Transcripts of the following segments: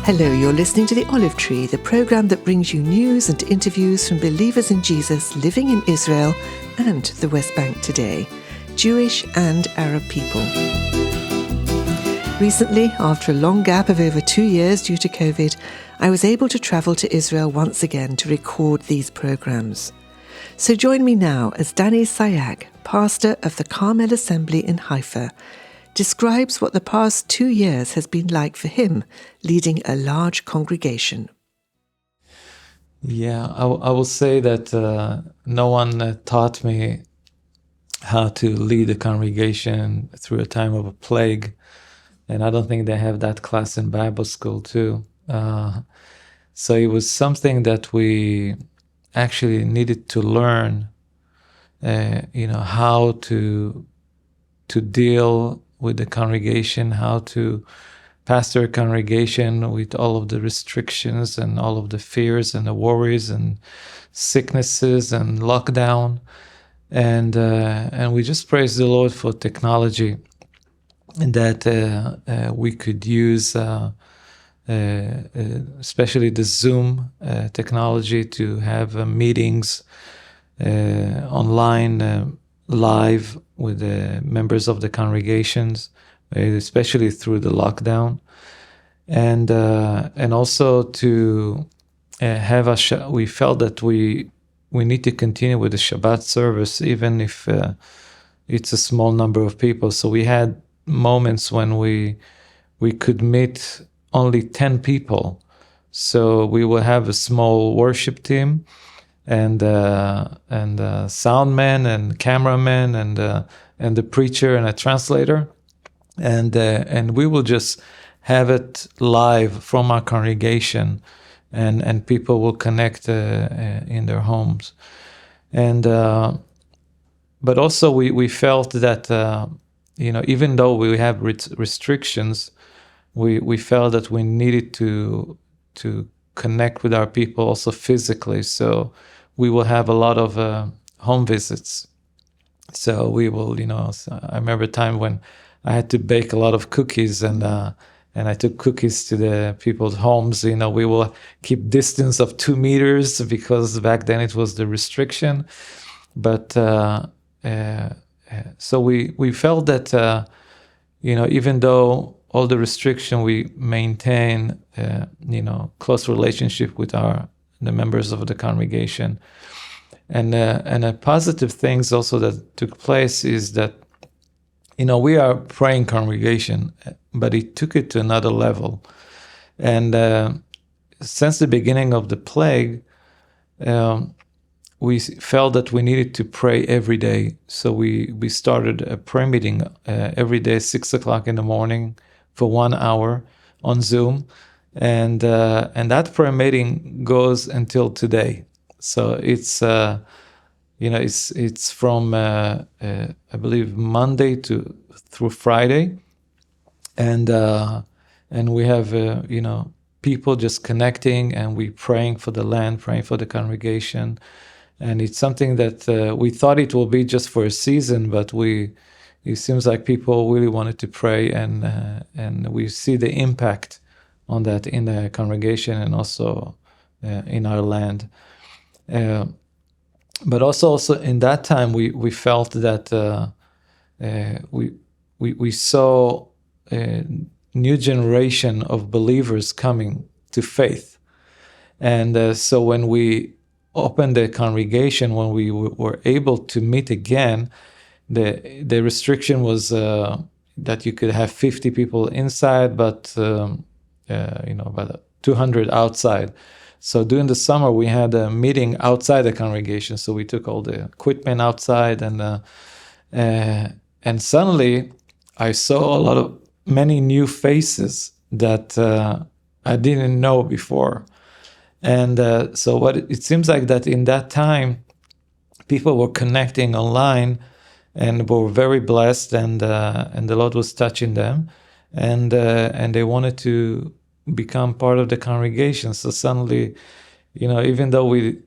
Hello, you're listening to The Olive Tree, the programme that brings you news and interviews from believers in Jesus living in Israel and the West Bank today, Jewish and Arab people. Recently, after a long gap of over 2 years due to COVID, I was able to travel to Israel once again to record these programmes. So join me now as Dani Sayag, pastor of the Carmel Assembly in Haifa, describes what the past 2 years has been like for him, leading a large congregation. Yeah, I will say that no one taught me how to lead a congregation through a time of a plague. And I don't think they have that class in Bible school too. So it was something that we actually needed to learn, how to deal with the congregation, how to pastor a congregation with all of the restrictions and all of the fears and the worries and sicknesses and lockdown. And we just praise the Lord for technology that we could use, especially the Zoom technology, to have meetings online, live with the members of the congregations, especially through the lockdown, and also to have we felt that we need to continue with the Shabbat service, even if it's a small number of people. So we had moments when we could meet only 10 people. So we will have a small worship team and soundman and cameraman and the preacher and a translator, and we will just have it live from our congregation, and people will connect in their homes. And but also we felt that even though we have restrictions, we felt that we needed to connect with our people also physically. So we will have a lot of home visits. So we will, I remember a time when I had to bake a lot of cookies, and I took cookies to the people's homes. We will keep distance of 2 meters because back then it was the restriction. But so we felt that, even though all the restriction, we maintain, close relationship with the members of the congregation. And a positive things also that took place is that, we are a praying congregation, but it took it to another level. And since the beginning of the plague, we felt that we needed to pray every day. So we started a prayer meeting every day, 6 o'clock in the morning for 1 hour on Zoom. And that prayer meeting goes until today. So it's from I believe Monday through Friday, and we have people just connecting, and we praying for the land, praying for the congregation, and it's something that we thought it will be just for a season, but it seems like people really wanted to pray, and we see the impact on that in the congregation and also in our land. But also in that time, we felt that we saw a new generation of believers coming to faith. And so when we opened the congregation, when we were able to meet again, the restriction was that you could have 50 people inside, but about 200 outside. So during the summer, we had a meeting outside the congregation. So we took all the equipment outside, and suddenly I saw many new faces that I didn't know before. And so it seems like that in that time, people were connecting online and were very blessed, and the Lord was touching them, and they wanted to become part of the congregation. So suddenly, even though we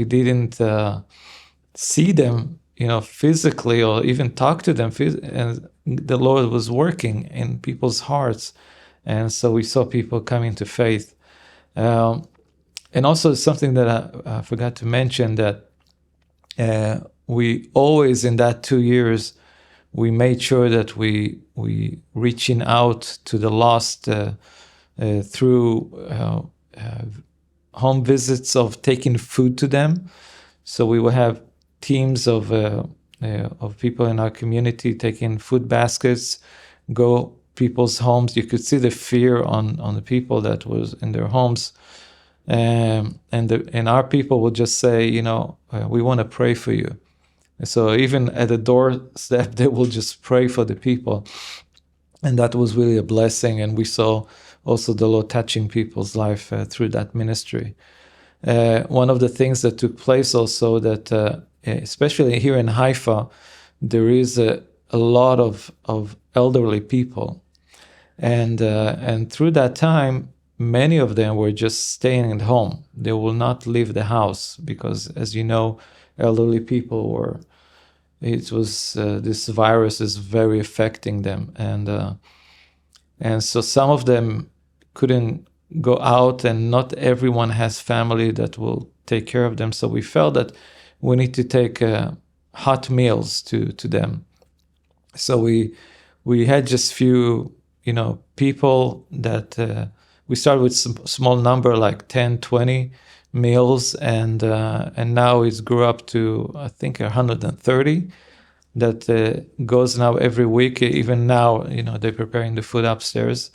didn't see them, physically, or even talk to them, and the Lord was working in people's hearts, And so we saw people coming to faith. And also something that I forgot to mention, that we always, in that 2 years, we made sure that we reaching out to the lost through home visits of taking food to them. So we will have teams of people in our community taking food baskets, go people's homes. You could see the fear on the people that was in their homes. And our people will just say, we want to pray for you. So even at the doorstep, they will just pray for the people. And that was really a blessing. And we saw also the Lord touching people's life through that ministry. One of the things that took place also, that especially here in Haifa, there is a lot of elderly people. And through that time, many of them were just staying at home. They will not leave the house because, as you know, elderly people this virus is very affecting them. And so some of them couldn't go out, and not everyone has family that will take care of them. So we felt that we need to take hot meals to them. So we had just few, people that we started with some small number, like 10, 20 meals, and now it's grew up to, I think, 130 that goes now every week. Even now, they're preparing the food upstairs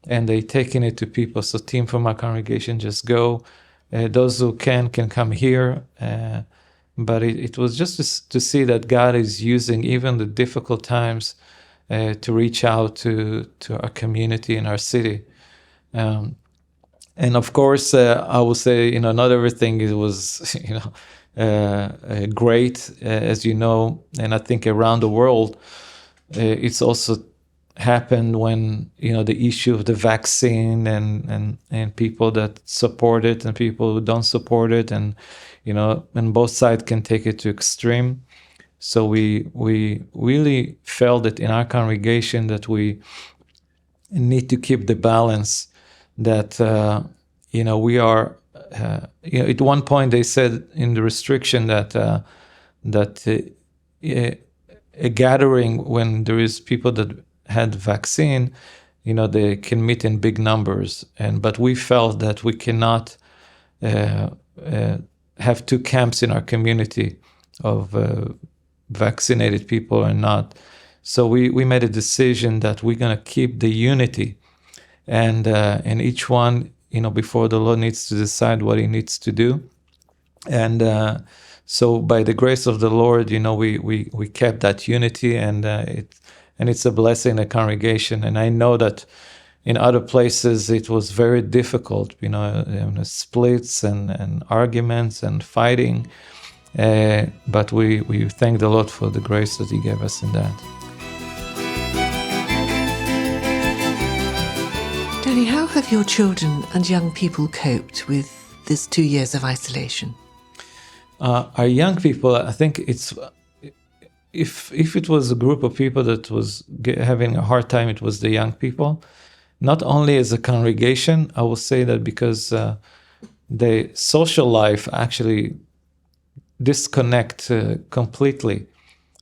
and they taking it to people. So team from our congregation just go. Those who can come here. But it was just to see that God is using even the difficult times to reach out to our community and our city. And of course, I will say, not everything was, great, as you know, and I think around the world, it's also happened when, the issue of the vaccine and people that support it and people who don't support it, and, and both sides can take it to extreme. So we really felt that in our congregation that we need to keep the balance, that, we are, at one point they said in the restriction that a gathering when there is people that had vaccine, they can meet in big numbers. But we felt that we cannot have two camps in our community of vaccinated people or not. So we made a decision that we're going to keep the unity, and each one, before the Lord needs to decide what he needs to do. And so by the grace of the Lord, we kept that unity, and it's a blessing in the congregation. And I know that in other places it was very difficult, splits and arguments and fighting. But we thank the Lord for the grace that he gave us in that. Dani, how have your children and young people coped with this 2 years of isolation? Our young people, I think it's, if it was a group of people that was having a hard time, it was the young people. Not only as a congregation, I will say that because the social life actually disconnect completely.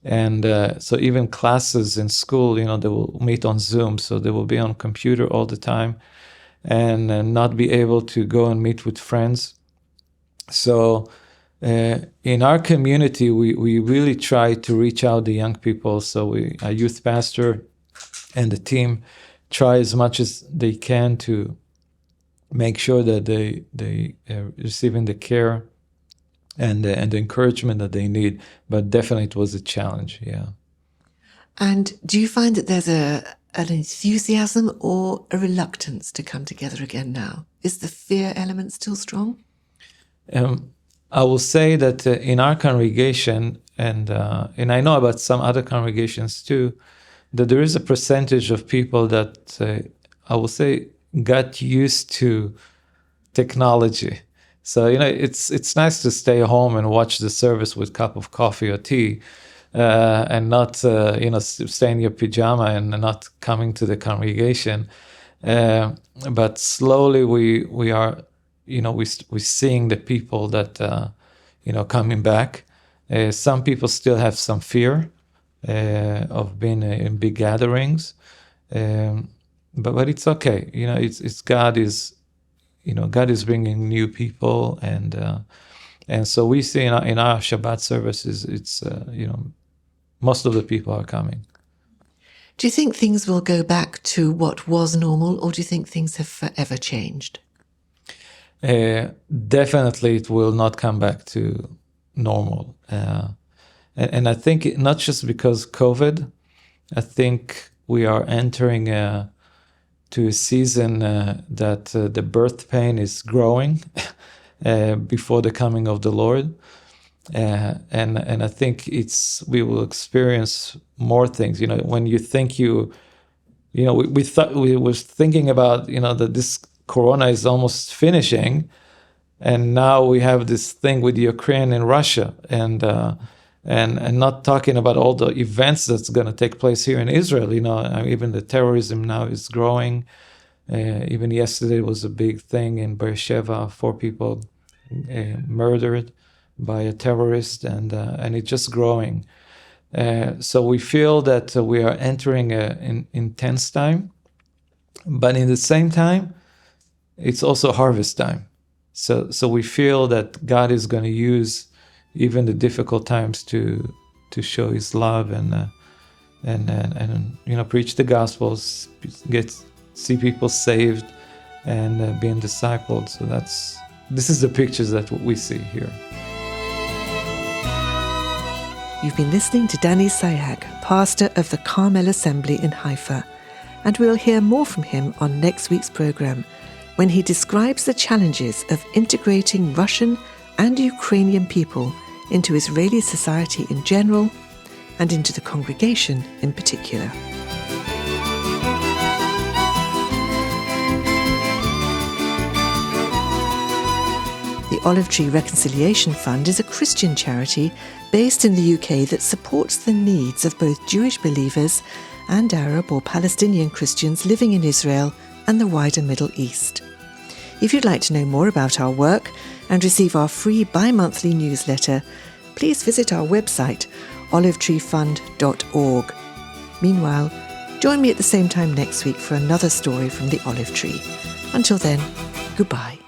And so even classes in school, they will meet on Zoom, so they will be on computer all the time and not be able to go and meet with friends. So in our community, we really try to reach out the young people. So our youth pastor and the team try as much as they can to make sure that they are receiving the care and the encouragement that they need. But definitely it was a challenge, yeah. And do you find that there's an enthusiasm or a reluctance to come together again now? Is the fear element still strong? I will say that in our congregation, and I know about some other congregations too, that there is a percentage of people that I will say got used to technology. So, it's nice to stay home and watch the service with a cup of coffee or tea and not, stay in your pajama and not coming to the congregation. But slowly we are, we're seeing the people that, coming back. Some people still have some fear of being in big gatherings. But it's okay. It's God is, God is bringing new people, and so we see in our Shabbat services, it's most of the people are coming. Do you think things will go back to what was normal, or do you think things have forever changed? Definitely, it will not come back to normal, and I think not just because COVID. I think we are entering to a season that the birth pain is growing before the coming of the Lord, and I think we will experience more things. When you think we thought we was thinking about that this Corona is almost finishing, and now we have this thing with Ukraine and Russia, and not talking about all the events that's going to take place here in Israel. Even the terrorism now is growing. Even yesterday was a big thing in Beersheba, 4 people murdered by a terrorist, and it's just growing. So we feel that we are entering an intense time, but in the same time, it's also harvest time. So we feel that God is going to use even the difficult times to show His love and preach the Gospels, see people saved and being discipled. So this is the pictures that we see here. You've been listening to Dani Sayag, pastor of the Carmel Assembly in Haifa, and we'll hear more from him on next week's program, when he describes the challenges of integrating Russian and Ukrainian people into Israeli society in general and into the congregation in particular. The Olive Tree Reconciliation Fund is a Christian charity based in the UK that supports the needs of both Jewish believers and Arab or Palestinian Christians living in Israel and the wider Middle East. If you'd like to know more about our work and receive our free bi-monthly newsletter, please visit our website, olivetreefund.org. Meanwhile, join me at the same time next week for another story from the Olive Tree. Until then, goodbye.